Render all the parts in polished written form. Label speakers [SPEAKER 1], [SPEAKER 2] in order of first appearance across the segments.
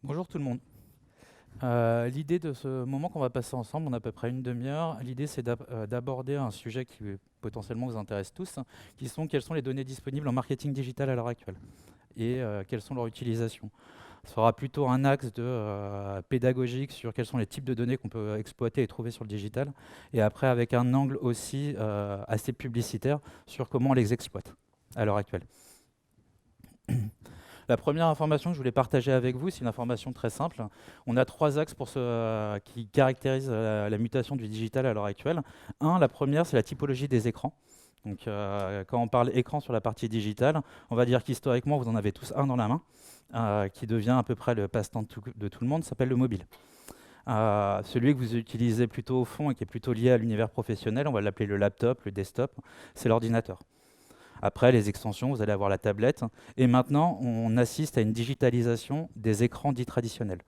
[SPEAKER 1] Bonjour tout le monde. L'idée de ce moment qu'on va passer ensemble, on a à peu près une demi-heure, l'idée c'est d'aborder un sujet qui potentiellement vous intéresse tous, qui sont quelles sont les données disponibles en marketing digital à l'heure actuelle et quelles sont leurs utilisations. Ce sera plutôt un axe pédagogique sur quels sont les types de données qu'on peut exploiter et trouver sur le digital, et après avec un angle aussi assez publicitaire sur comment on les exploite à l'heure actuelle. La première information que je voulais partager avec vous, c'est une information très simple. On a trois axes qui caractérisent la mutation du digital à l'heure actuelle. La première, c'est la typologie des écrans. Donc, quand on parle écran sur la partie digitale, on va dire qu'historiquement, vous en avez tous un dans la main, qui devient à peu près le passe-temps de tout le monde, s'appelle le mobile. Celui que vous utilisez plutôt au fond et qui est plutôt lié à l'univers professionnel, on va l'appeler le laptop, le desktop, c'est l'ordinateur. Après, les extensions, vous allez avoir la tablette. Et maintenant, on assiste à une digitalisation des écrans dits traditionnels.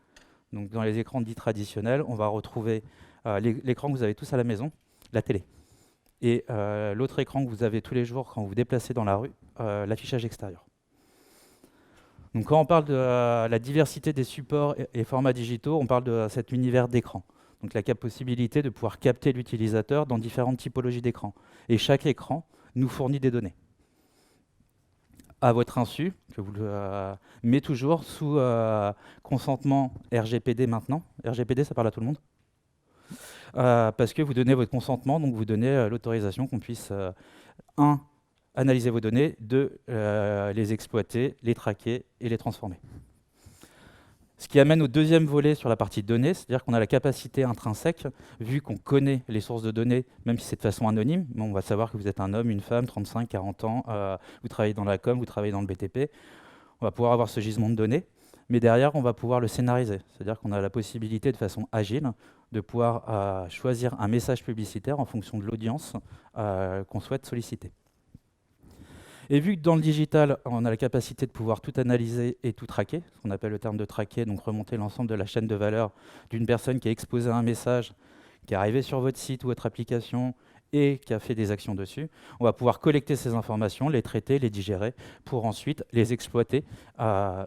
[SPEAKER 1] Donc, dans les écrans dits traditionnels, on va retrouver l'écran que vous avez tous à la maison, la télé. Et l'autre écran que vous avez tous les jours quand vous vous déplacez dans la rue, l'affichage extérieur. Donc, quand on parle de la diversité des supports et formats digitaux, on parle de cet univers d'écran. Donc, la possibilité de pouvoir capter l'utilisateur dans différentes typologies d'écran. Et chaque écran nous fournit des données à votre insu, mais toujours sous consentement RGPD maintenant. RGPD, ça parle à tout le monde. Parce que vous donnez votre consentement, donc vous donnez l'autorisation qu'on puisse, analyser vos données, deux, les exploiter, les traquer et les transformer. Ce qui amène au deuxième volet sur la partie données, c'est-à-dire qu'on a la capacité intrinsèque, vu qu'on connaît les sources de données, même si c'est de façon anonyme, mais on va savoir que vous êtes un homme, une femme, 35, 40 ans, vous travaillez dans la com, vous travaillez dans le BTP, on va pouvoir avoir ce gisement de données, mais derrière, on va pouvoir le scénariser, c'est-à-dire qu'on a la possibilité de façon agile de pouvoir choisir un message publicitaire en fonction de l'audience qu'on souhaite solliciter. Et vu que dans le digital, on a la capacité de pouvoir tout analyser et tout traquer, ce qu'on appelle le terme de traquer, donc remonter l'ensemble de la chaîne de valeur d'une personne qui a exposé un message, qui est arrivé sur votre site ou votre application et qui a fait des actions dessus, on va pouvoir collecter ces informations, les traiter, les digérer, pour ensuite les exploiter,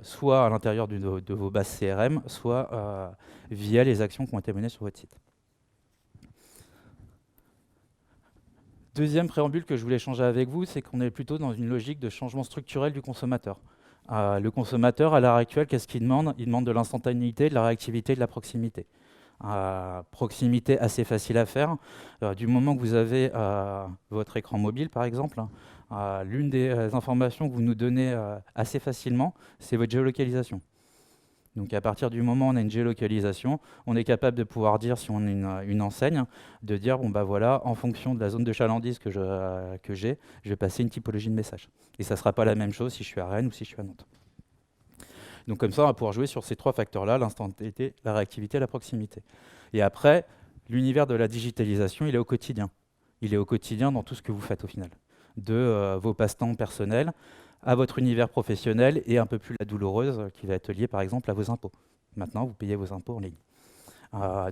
[SPEAKER 1] soit à l'intérieur de vos bases CRM, soit via les actions qui ont été menées sur votre site. Deuxième préambule que je voulais échanger avec vous, c'est qu'on est plutôt dans une logique de changement structurel du consommateur. Le consommateur, à l'heure actuelle, qu'est-ce qu'il demande? Il demande de l'instantanéité, de la réactivité, de la proximité. Proximité assez facile à faire. Du moment que vous avez votre écran mobile, par exemple, l'une des informations que vous nous donnez assez facilement, c'est votre géolocalisation. Donc à partir du moment où on a une géolocalisation, on est capable de pouvoir dire, si on a une enseigne, de dire, bon bah voilà, en fonction de la zone de chalandise que j'ai, je vais passer une typologie de message. Et ça ne sera pas la même chose si je suis à Rennes ou si je suis à Nantes. Donc comme ça, on va pouvoir jouer sur ces trois facteurs-là, l'instantanéité, la réactivité et la proximité. Et après, l'univers de la digitalisation, il est au quotidien. Il est au quotidien dans tout ce que vous faites au final. De vos passe-temps personnels à votre univers professionnel et un peu plus la douloureuse qui va être liée par exemple à vos impôts. Maintenant, vous payez vos impôts en ligne.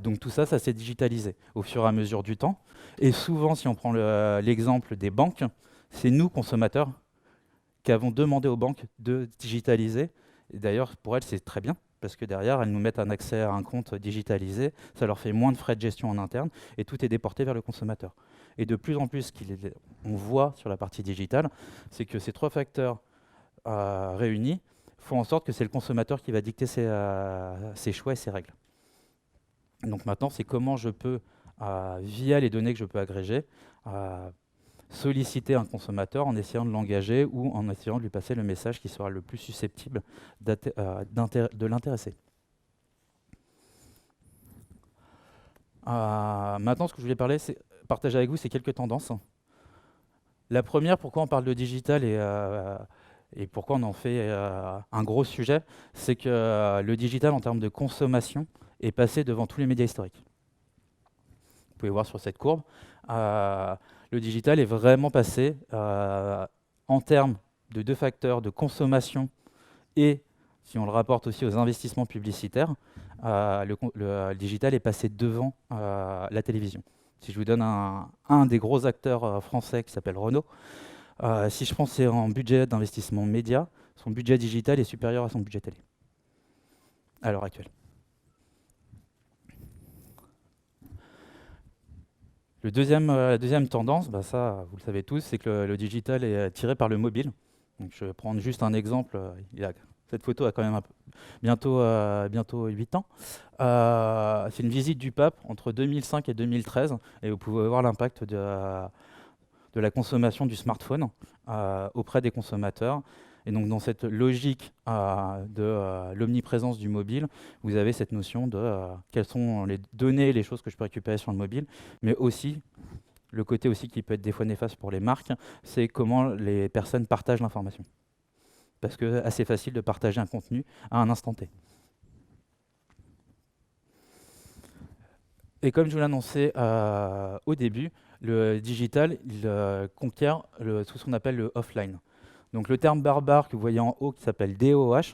[SPEAKER 1] Donc tout ça, ça s'est digitalisé au fur et à mesure du temps. Et souvent, si on prend l'exemple des banques, c'est nous, consommateurs, qui avons demandé aux banques de digitaliser. Et d'ailleurs, pour elles, c'est très bien, parce que derrière, elles nous mettent un accès à un compte digitalisé, ça leur fait moins de frais de gestion en interne, et tout est déporté vers le consommateur. Et de plus en plus, ce qu'on voit sur la partie digitale, c'est que ces trois facteurs réunis font en sorte que c'est le consommateur qui va dicter ses choix et ses règles. Donc maintenant, c'est comment je peux, via les données que je peux agréger, solliciter un consommateur en essayant de l'engager ou en essayant de lui passer le message qui sera le plus susceptible de l'intéresser. Maintenant, ce que je voulais partager avec vous, c'est quelques tendances. La première, pourquoi on parle de digital et pourquoi on en fait un gros sujet, c'est que le digital, en termes de consommation, est passé devant tous les médias historiques. Vous pouvez voir sur cette courbe. Le digital est vraiment passé en termes de deux facteurs, de consommation et, si on le rapporte aussi aux investissements publicitaires, le digital est passé devant la télévision. Si je vous donne un des gros acteurs français qui s'appelle Renault, si je prends en budget d'investissement média, son budget digital est supérieur à son budget télé. à l'heure actuelle. La deuxième tendance, bah ça, vous le savez tous, c'est que le digital est tiré par le mobile. Donc, je vais prendre juste un exemple. Cette photo a quand même bientôt 8 ans. C'est une visite du pape entre 2005 et 2013, et vous pouvez voir l'impact de la consommation du smartphone auprès des consommateurs. Et donc, dans cette logique de l'omniprésence du mobile, vous avez cette notion de quelles sont les données, les choses que je peux récupérer sur le mobile, mais aussi le côté aussi qui peut être des fois néfaste pour les marques, c'est comment les personnes partagent l'information. Parce que c'est assez facile de partager un contenu à un instant T. Et comme je vous l'annonçais au début, le digital, il conquiert tout ce qu'on appelle le offline. Donc le terme barbare que vous voyez en haut qui s'appelle DOH,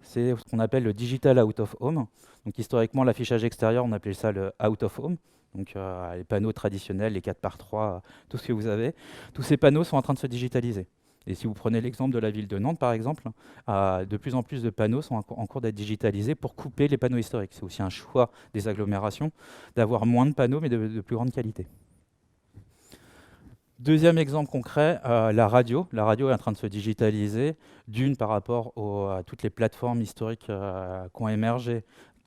[SPEAKER 1] c'est ce qu'on appelle le digital out of home. Donc historiquement, l'affichage extérieur, on appelait ça le out of home. Donc les panneaux traditionnels, les 4x3, tout ce que vous avez. Tous ces panneaux sont en train de se digitaliser. Et si vous prenez l'exemple de la ville de Nantes, par exemple, de plus en plus de panneaux sont en cours d'être digitalisés pour couper les panneaux historiques. C'est aussi un choix des agglomérations d'avoir moins de panneaux, mais de plus grande qualité. Deuxième exemple concret, la radio. La radio est en train de se digitaliser, d'une par rapport à toutes les plateformes historiques qui ont émergé,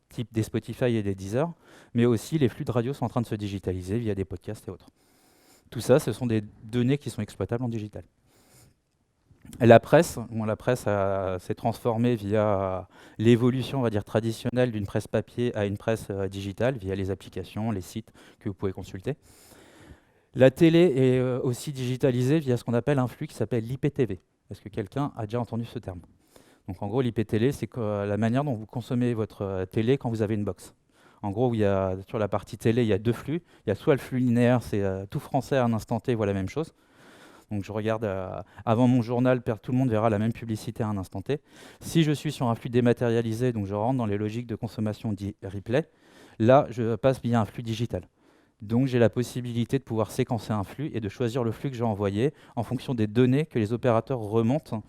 [SPEAKER 1] type des Spotify et des Deezer, mais aussi les flux de radio sont en train de se digitaliser via des podcasts et autres. Tout ça, ce sont des données qui sont exploitables en digital. La presse s'est transformée via l'évolution, on va dire, traditionnelle d'une presse papier à une presse digitale, via les applications, les sites que vous pouvez consulter. La télé est aussi digitalisée via ce qu'on appelle un flux qui s'appelle l'IPTV. Est-ce que quelqu'un a déjà entendu ce terme? Donc en gros, l'IPTV, c'est la manière dont vous consommez votre télé quand vous avez une box. En gros, sur la partie télé, il y a deux flux. Il y a soit le flux linéaire, c'est tout français à un instant T, voit la même chose. Donc je regarde avant mon journal, tout le monde verra la même publicité à un instant T. Si je suis sur un flux dématérialisé, donc je rentre dans les logiques de consommation dit replay, là je passe via un flux digital. Donc j'ai la possibilité de pouvoir séquencer un flux et de choisir le flux que je vais envoyer en fonction des données que les opérateurs remontent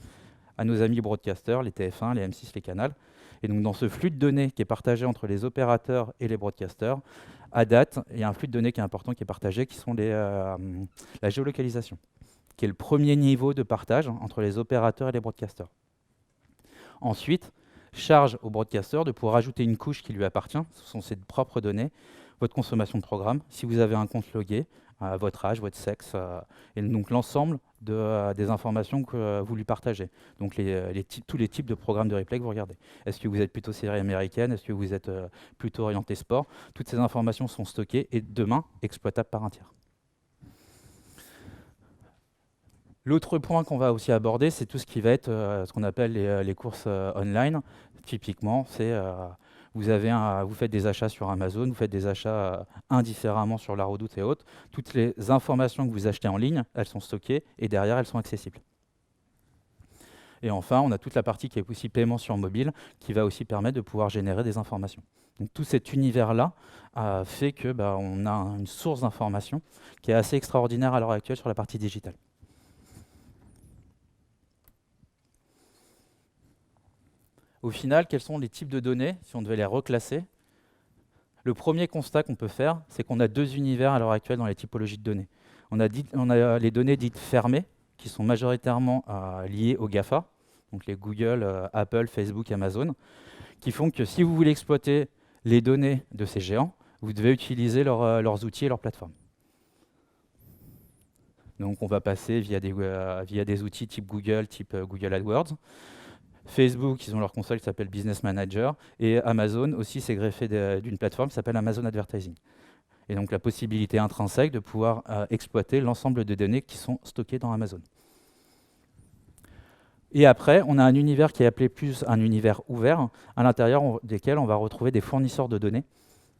[SPEAKER 1] à nos amis broadcasters, les TF1, les M6, les Canal. Et donc dans ce flux de données qui est partagé entre les opérateurs et les broadcasters, à date, il y a un flux de données qui est important, qui est partagé, qui sont la géolocalisation, qui est le premier niveau de partage entre les opérateurs et les broadcasters. Ensuite, charge au broadcaster de pouvoir ajouter une couche qui lui appartient, ce sont ses propres données, votre consommation de programme, si vous avez un compte logué, votre âge, votre sexe, et donc l'ensemble des informations que vous lui partagez. Donc tous les types de programmes de replay que vous regardez. Est-ce que vous êtes plutôt série américaine? Est-ce que vous êtes plutôt orienté sport? Toutes ces informations sont stockées et demain exploitables par un tiers. L'autre point qu'on va aussi aborder, c'est tout ce qui va être ce qu'on appelle les courses online. Typiquement, c'est vous faites des achats sur Amazon, vous faites des achats indifféremment sur la Redoute et autres. Toutes les informations que vous achetez en ligne, elles sont stockées et derrière, elles sont accessibles. Et enfin, on a toute la partie qui est aussi paiement sur mobile, qui va aussi permettre de pouvoir générer des informations. Donc, tout cet univers-là fait que on a une source d'information qui est assez extraordinaire à l'heure actuelle sur la partie digitale. Au final, quels sont les types de données, si on devait les reclasser? Le premier constat qu'on peut faire, c'est qu'on a deux univers à l'heure actuelle dans les typologies de données. On a les données dites fermées, qui sont majoritairement liées aux GAFA, donc les Google, Apple, Facebook, Amazon, qui font que si vous voulez exploiter les données de ces géants, vous devez utiliser leurs outils et leurs plateformes. Donc on va passer via des outils type Google AdWords. Facebook, ils ont leur console qui s'appelle Business Manager, et Amazon aussi s'est greffé d'une plateforme qui s'appelle Amazon Advertising. Et donc la possibilité intrinsèque de pouvoir exploiter l'ensemble de données qui sont stockées dans Amazon. Et après, on a un univers qui est appelé plus un univers ouvert, à l'intérieur desquels on va retrouver des fournisseurs de données.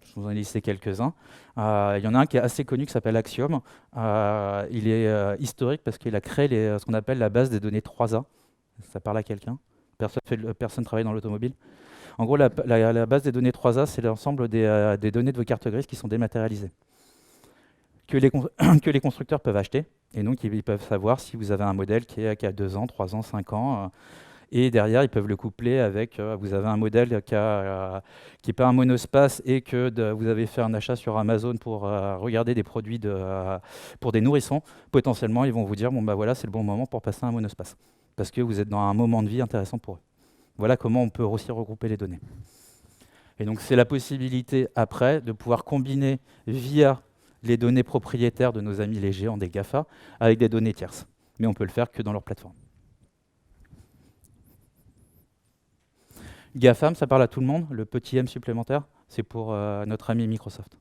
[SPEAKER 1] Je vous en ai listé quelques-uns. Il y en a un qui est assez connu qui s'appelle Axiom. Il est historique parce qu'il a créé ce qu'on appelle la base des données 3A. Ça parle à quelqu'un? Personne ne travaille dans l'automobile. En gros, la base des données 3A, c'est l'ensemble des données de vos cartes grises qui sont dématérialisées, que les constructeurs peuvent acheter. Et donc, ils peuvent savoir si vous avez un modèle qui a 2 ans, 3 ans, 5 ans. Et derrière, ils peuvent le coupler avec, vous avez un modèle qui n'est pas un monospace et que vous avez fait un achat sur Amazon pour regarder des produits pour des nourrissons. Potentiellement, ils vont vous dire, bon bah voilà, c'est le bon moment pour passer à un monospace. Parce que vous êtes dans un moment de vie intéressant pour eux. Voilà comment on peut aussi regrouper les données. Et donc c'est la possibilité après de pouvoir combiner via les données propriétaires de nos amis les géants des GAFA avec des données tierces. Mais on peut le faire que dans leur plateforme. GAFAM, ça parle à tout le monde. Le petit M supplémentaire, c'est pour notre ami Microsoft.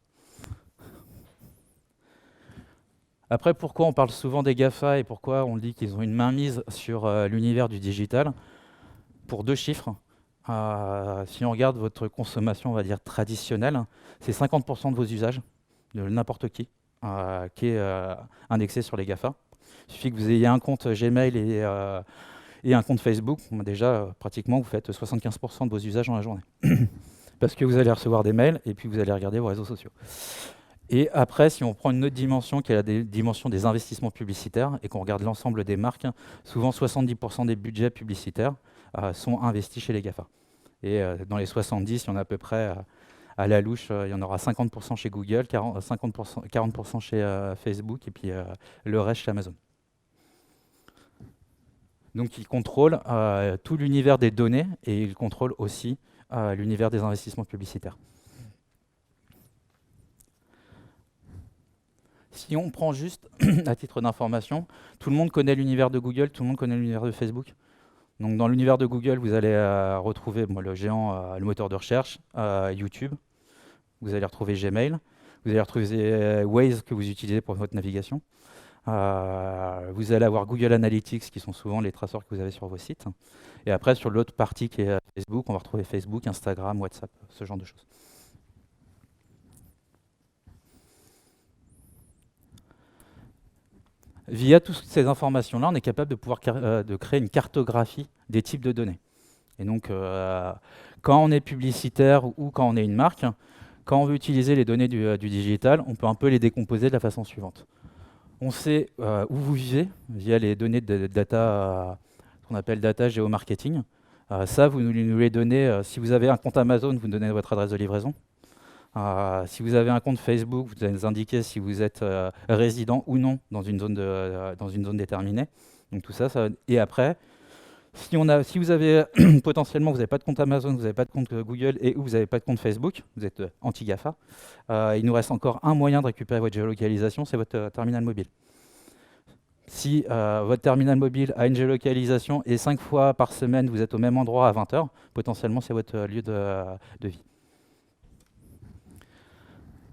[SPEAKER 1] Après, pourquoi on parle souvent des GAFA et pourquoi on dit qu'ils ont une mainmise sur l'univers du digital? Pour 2 chiffres. Si on regarde votre consommation, on va dire traditionnelle, c'est 50% de vos usages, de n'importe qui est indexé sur les GAFA. Il suffit que vous ayez un compte Gmail et un compte Facebook. Déjà, pratiquement, vous faites 75% de vos usages dans la journée. Parce que vous allez recevoir des mails et puis vous allez regarder vos réseaux sociaux. Et après, si on prend une autre dimension, qui est la dimension des investissements publicitaires, et qu'on regarde l'ensemble des marques, souvent 70% des budgets publicitaires sont investis chez les GAFA. Et dans les 70, il y en a à peu près, à la louche, il y en aura 50% chez Google, 40% chez Facebook, et puis le reste chez Amazon. Donc ils contrôlent tout l'univers des données, et ils contrôlent aussi l'univers des investissements publicitaires. Si on prend juste, à titre d'information, tout le monde connaît l'univers de Google, tout le monde connaît l'univers de Facebook. Donc dans l'univers de Google, vous allez retrouver le géant, le moteur de recherche, YouTube. Vous allez retrouver Gmail. Vous allez retrouver Waze que vous utilisez pour votre navigation. Vous allez avoir Google Analytics, qui sont souvent les traceurs que vous avez sur vos sites. Et après, sur l'autre partie qui est Facebook, on va retrouver Facebook, Instagram, WhatsApp, ce genre de choses. Via toutes ces informations-là, on est capable de pouvoir de créer une cartographie des types de données. Et donc, quand on est publicitaire ou quand on est une marque, quand on veut utiliser les données du digital, on peut un peu les décomposer de la façon suivante. On sait où vous vivez via les données de data, ce qu'on appelle data géomarketing. Ça, vous nous les donnez. Si vous avez un compte Amazon, vous donnez votre adresse de livraison. Si vous avez un compte Facebook, vous allez nous indiquer si vous êtes résident ou non dans une zone déterminée. Donc tout ça, et après, si vous avez potentiellement, vous n'avez pas de compte Amazon, vous n'avez pas de compte Google et ou vous n'avez pas de compte Facebook, vous êtes anti-GAFA, il nous reste encore un moyen de récupérer votre géolocalisation, c'est votre terminal mobile. Si votre terminal mobile a une géolocalisation et 5 fois par semaine, vous êtes au même endroit à 20 h, potentiellement, c'est votre lieu de vie.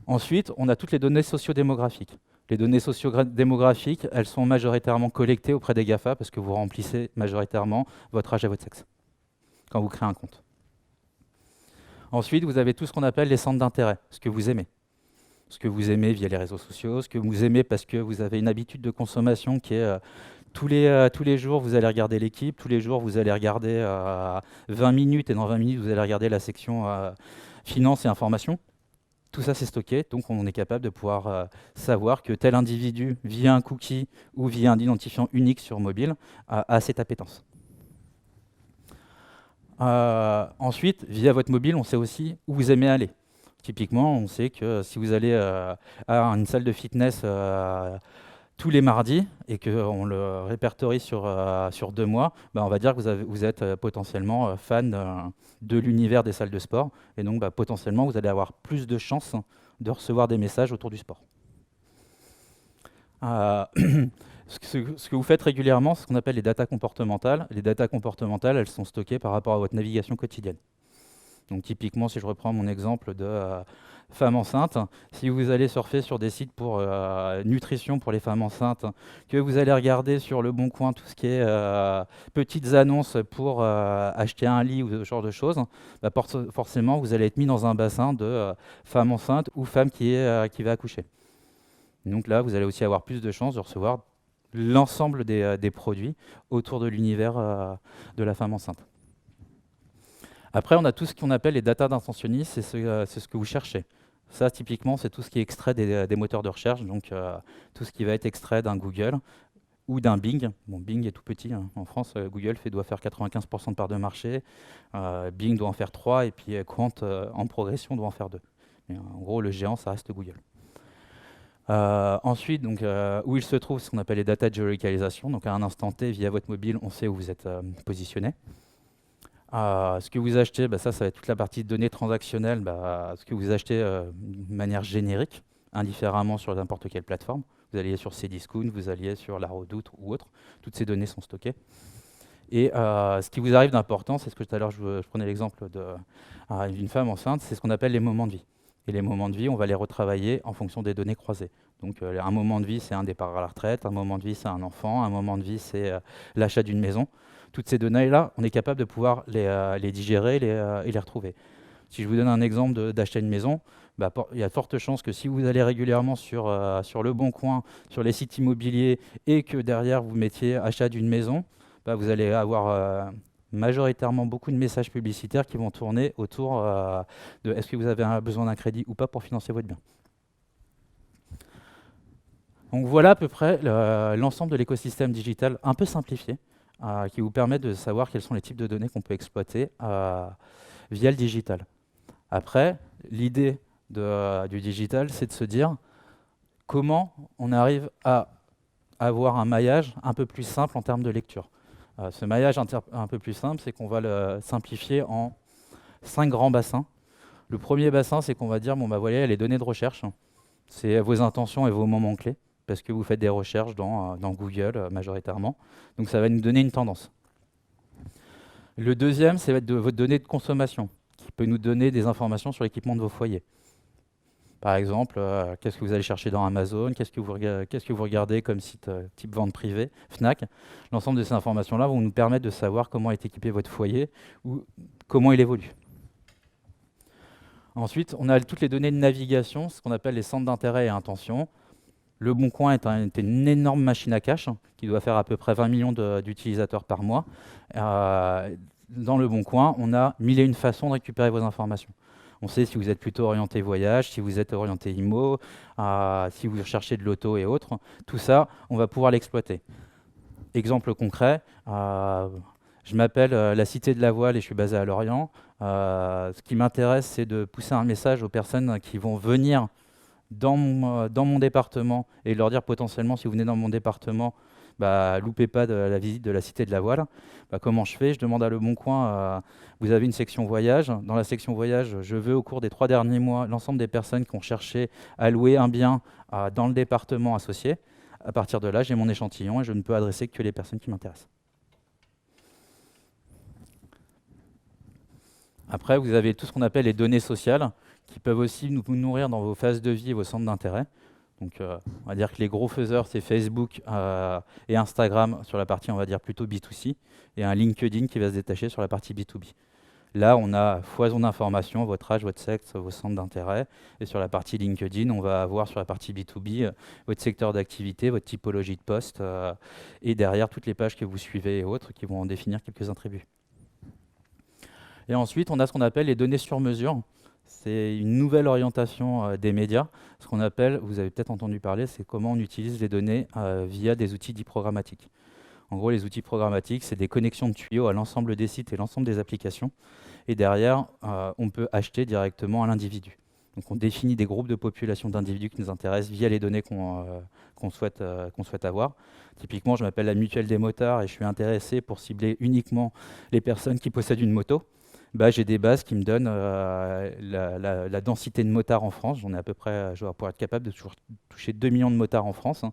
[SPEAKER 1] Ensuite, on a toutes les données sociodémographiques. Les données sociodémographiques, elles sont majoritairement collectées auprès des GAFA parce que vous remplissez majoritairement votre âge et votre sexe quand vous créez un compte. Ensuite, vous avez tout ce qu'on appelle les centres d'intérêt, ce que vous aimez. Ce que vous aimez via les réseaux sociaux, ce que vous aimez parce que vous avez une habitude de consommation qui est tous les jours, vous allez regarder l'équipe, tous les jours, vous allez regarder 20 minutes et dans 20 minutes, vous allez regarder la section finance et information. Tout ça, c'est stocké, donc on est capable de pouvoir savoir que tel individu, via un cookie ou via un identifiant unique sur mobile, a cette appétence. Ensuite, via votre mobile, on sait aussi où vous aimez aller. Typiquement, on sait que si vous allez à une salle de fitness tous les mardis et qu'on le répertorie sur 2 mois, on va dire que vous êtes potentiellement fan de l'univers des salles de sport. Et donc, potentiellement, vous allez avoir plus de chances de recevoir des messages autour du sport. Ce que vous faites régulièrement, c'est ce qu'on appelle les datas comportementales. Les datas comportementales, elles sont stockées par rapport à votre navigation quotidienne. Donc typiquement, si je reprends mon exemple de femmes enceintes, si vous allez surfer sur des sites pour nutrition pour les femmes enceintes, que vous allez regarder sur Le Bon Coin tout ce qui est petites annonces pour acheter un lit ou ce genre de choses, forcément, vous allez être mis dans un bassin de femmes enceintes ou femmes qui va accoucher. Donc là, vous allez aussi avoir plus de chances de recevoir l'ensemble des produits autour de l'univers de la femme enceinte. Après, on a tout ce qu'on appelle les datas d'intentionnistes, c'est ce que vous cherchez. Ça, typiquement, c'est tout ce qui est extrait des moteurs de recherche, donc tout ce qui va être extrait d'un Google, ou d'un Bing. Bon, Bing est tout petit, hein. En France, Google doit faire 95% de part de marché, Bing doit en faire 3, et puis Quant, en progression, doit en faire 2. Mais, en gros, le géant, ça reste Google. Ensuite, donc, où il se trouve, ce qu'on appelle les data géolocalisation. Donc, à un instant T, via votre mobile, on sait où vous êtes positionné. Ce que vous achetez, ça va être toute la partie données transactionnelles, ce que vous achetez de manière générique, indifféremment sur n'importe quelle plateforme. Vous alliez sur Cdiscount, vous alliez sur La Redoute ou autre. Toutes ces données sont stockées. Et ce qui vous arrive d'important, c'est ce que tout à l'heure je prenais l'exemple d'une femme enceinte, c'est ce qu'on appelle les moments de vie. Et les moments de vie, on va les retravailler en fonction des données croisées. Donc un moment de vie, c'est un départ à la retraite, un moment de vie, c'est un enfant, un moment de vie, c'est l'achat d'une maison. Toutes ces données-là, on est capable de pouvoir les digérer et les retrouver. Si je vous donne un exemple d'acheter une maison, il y a de fortes chances que si vous allez régulièrement sur Le Bon Coin, sur les sites immobiliers, et que derrière vous mettiez achat d'une maison, vous allez avoir majoritairement beaucoup de messages publicitaires qui vont tourner autour de est-ce que vous avez besoin d'un crédit ou pas pour financer votre bien. Donc voilà à peu près l'ensemble de l'écosystème digital un peu simplifié qui vous permet de savoir quels sont les types de données qu'on peut exploiter via le digital. Après, l'idée du digital, c'est de se dire comment on arrive à avoir un maillage un peu plus simple en termes de lecture. Ce maillage un peu plus simple, c'est qu'on va le simplifier en 5 grands bassins. Le premier bassin, c'est qu'on va dire, voilà, les données de recherche, c'est vos intentions et vos moments clés, parce que vous faites des recherches dans Google majoritairement. Donc ça va nous donner une tendance. Le deuxième, c'est votre donnée de consommation, qui peut nous donner des informations sur l'équipement de vos foyers. Par exemple, qu'est-ce que vous allez chercher dans Amazon, qu'est-ce que vous regardez comme site type vente privée, Fnac. L'ensemble de ces informations-là vont nous permettre de savoir comment est équipé votre foyer ou comment il évolue. Ensuite, on a toutes les données de navigation, ce qu'on appelle les centres d'intérêt et intentions. Le Bon Coin est une énorme machine à cash qui doit faire à peu près 20 millions d'utilisateurs par mois. Dans Le Bon Coin, on a 1001 façons de récupérer vos informations. On sait si vous êtes plutôt orienté voyage, si vous êtes orienté IMO, si vous recherchez de l'auto et autres. Tout ça, on va pouvoir l'exploiter. Exemple concret, je m'appelle la Cité de la Voile et je suis basé à Lorient. Ce qui m'intéresse, c'est de pousser un message aux personnes qui vont venir dans mon département et leur dire potentiellement, si vous venez dans mon département, loupez pas de la visite de la Cité de la Voile. Comment je fais? Je demande à Le Bon Coin, vous avez une section voyage. Dans la section voyage, je veux au cours des 3 derniers mois l'ensemble des personnes qui ont cherché à louer un bien dans le département associé. À partir de là, j'ai mon échantillon et je ne peux adresser que les personnes qui m'intéressent. Après, vous avez tout ce qu'on appelle les données sociales qui peuvent aussi nous nourrir dans vos phases de vie et vos centres d'intérêt. Donc, on va dire que les gros faiseurs, c'est Facebook et Instagram sur la partie, on va dire, plutôt B2C, et un LinkedIn qui va se détacher sur la partie B2B. Là, on a foison d'informations, votre âge, votre sexe, vos centres d'intérêt. Et sur la partie LinkedIn, on va avoir sur la partie B2B votre secteur d'activité, votre typologie de poste, et derrière toutes les pages que vous suivez et autres qui vont en définir quelques attributs. Et ensuite, on a ce qu'on appelle les données sur mesure. C'est une nouvelle orientation des médias. Ce qu'on appelle, vous avez peut-être entendu parler, c'est comment on utilise les données via des outils dits programmatiques. En gros, les outils programmatiques, c'est des connexions de tuyaux à l'ensemble des sites et l'ensemble des applications. Et derrière, on peut acheter directement à l'individu. Donc on définit des groupes de population d'individus qui nous intéressent via les données qu'on souhaite avoir. Typiquement, je m'appelle la Mutuelle des motards et je suis intéressé pour cibler uniquement les personnes qui possèdent une moto. J'ai des bases qui me donnent la densité de motards en France. J'en ai à peu près, je vais pouvoir être capable de toucher 2 millions de motards en France.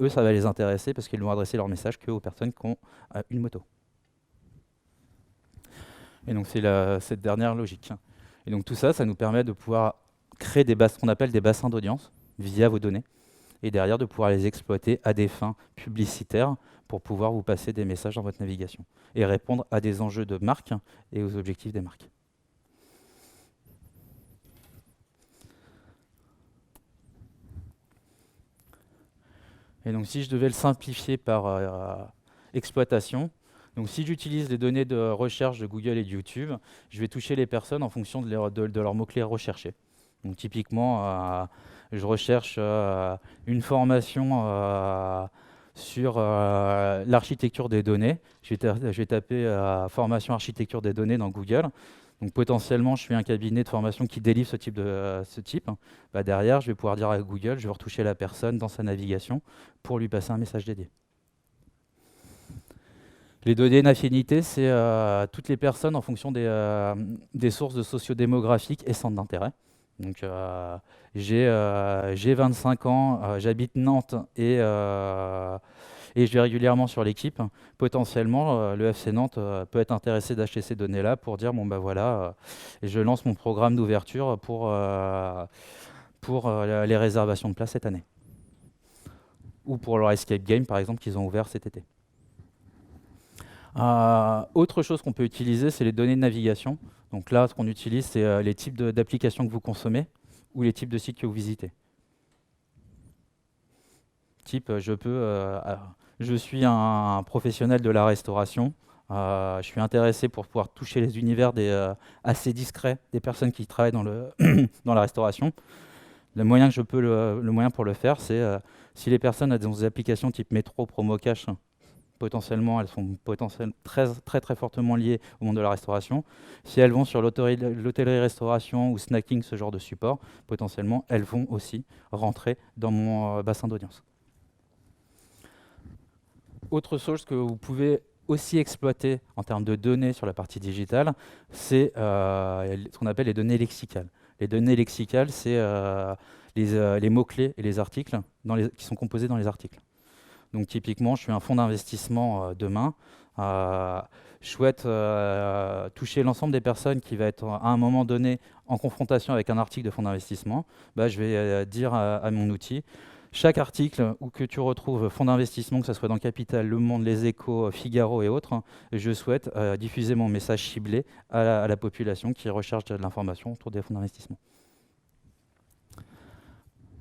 [SPEAKER 1] Eux, ça va les intéresser parce qu'ils vont adresser leur message qu'aux personnes qui ont une moto. Et donc c'est cette dernière logique. Et donc tout ça, ça nous permet de pouvoir créer ce qu'on appelle des bassins d'audience via vos données, et derrière de pouvoir les exploiter à des fins publicitaires pour pouvoir vous passer des messages dans votre navigation et répondre à des enjeux de marque et aux objectifs des marques. Et donc si je devais le simplifier par exploitation, donc si j'utilise les données de recherche de Google et de YouTube, je vais toucher les personnes en fonction de leurs mots-clés recherchés. Donc typiquement, je recherche une formation sur l'architecture des données. Je vais taper formation architecture des données dans Google. Donc potentiellement, je suis un cabinet de formation qui délivre ce type. Bah, derrière, je vais pouvoir dire à Google, je vais retoucher la personne dans sa navigation pour lui passer un message dédié. Les données d'affinité, c'est toutes les personnes en fonction des sources de sociodémographiques et centres d'intérêt. Donc j'ai 25 ans, j'habite Nantes et je vais régulièrement sur l'équipe. Potentiellement, le FC Nantes peut être intéressé d'acheter ces données-là pour dire, bon bah voilà, et je lance mon programme d'ouverture pour les réservations de places cette année. Ou pour leur escape game, par exemple, qu'ils ont ouvert cet été. Autre chose qu'on peut utiliser, c'est les données de navigation. Donc là, ce qu'on utilise, c'est les types d'applications que vous consommez ou les types de sites que vous visitez. Type, je suis un professionnel de la restauration. Je suis intéressé pour pouvoir toucher les univers assez discrets des personnes qui travaillent dans la restauration. Le moyen pour le faire, c'est si les personnes ont des applications type métro, promo cash, potentiellement, elles sont très fortement liées au monde de la restauration. Si elles vont sur l'hôtellerie-restauration ou snacking, ce genre de support, potentiellement, elles vont aussi rentrer dans mon bassin d'audience. Autre chose que vous pouvez aussi exploiter en termes de données sur la partie digitale, c'est ce qu'on appelle les données lexicales. Les données lexicales, c'est les mots-clés et les articles qui sont composés dans les articles. Donc typiquement, je suis un fonds d'investissement demain. Je souhaite toucher l'ensemble des personnes qui va être à un moment donné en confrontation avec un article de fonds d'investissement. Bah, je vais dire à mon outil, chaque article où que tu retrouves fonds d'investissement, que ce soit dans Capital, Le Monde, Les Échos, Figaro et autres, je souhaite diffuser mon message ciblé à la population qui recherche de l'information autour des fonds d'investissement.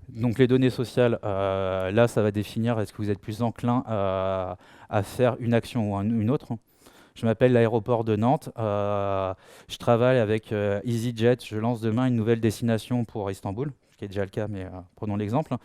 [SPEAKER 1] Donc les données sociales, là, ça va définir est-ce que vous êtes plus enclin à faire une action ou une autre. Je m'appelle l'aéroport de Nantes. Je travaille avec EasyJet. Je lance demain une nouvelle destination pour Istanbul, ce qui est déjà le cas, mais prenons l'exemple.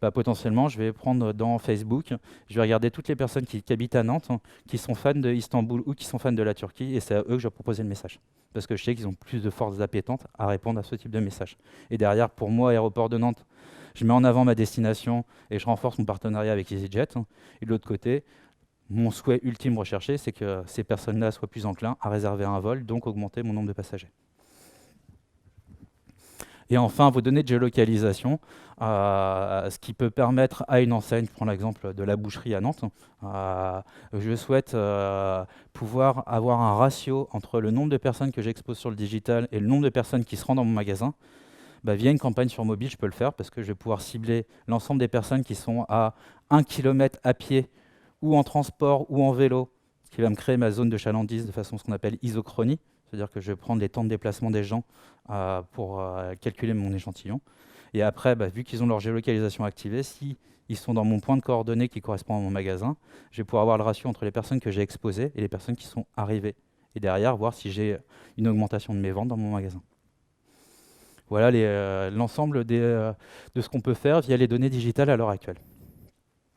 [SPEAKER 1] Bah, potentiellement, je vais prendre dans Facebook, je vais regarder toutes les personnes qui habitent à Nantes, qui sont fans de Istanbul ou qui sont fans de la Turquie, et c'est à eux que je vais proposer le message. Parce que je sais qu'ils ont plus de forces appétentes à répondre à ce type de message. Et derrière, pour moi, aéroport de Nantes, je mets en avant ma destination et je renforce mon partenariat avec EasyJet. Et de l'autre côté, mon souhait ultime recherché, c'est que ces personnes-là soient plus enclins à réserver un vol, donc augmenter mon nombre de passagers. Et enfin, vos données de géolocalisation, ce qui peut permettre à une enseigne, je prends l'exemple de la boucherie à Nantes, je souhaite pouvoir avoir un ratio entre le nombre de personnes que j'expose sur le digital et le nombre de personnes qui se rendent dans mon magasin. Bah, via une campagne sur mobile, je peux le faire parce que je vais pouvoir cibler l'ensemble des personnes qui sont à 1 km à pied ou en transport ou en vélo, ce qui va me créer ma zone de chalandise de façon ce qu'on appelle isochronie, c'est-à-dire que je vais prendre les temps de déplacement des gens pour calculer mon échantillon. Et après, bah, vu qu'ils ont leur géolocalisation activée, si ils sont dans mon point de coordonnées qui correspond à mon magasin, je vais pouvoir avoir le ratio entre les personnes que j'ai exposées et les personnes qui sont arrivées. Et derrière, voir si j'ai une augmentation de mes ventes dans mon magasin. Voilà l'ensemble de ce qu'on peut faire via les données digitales à l'heure actuelle.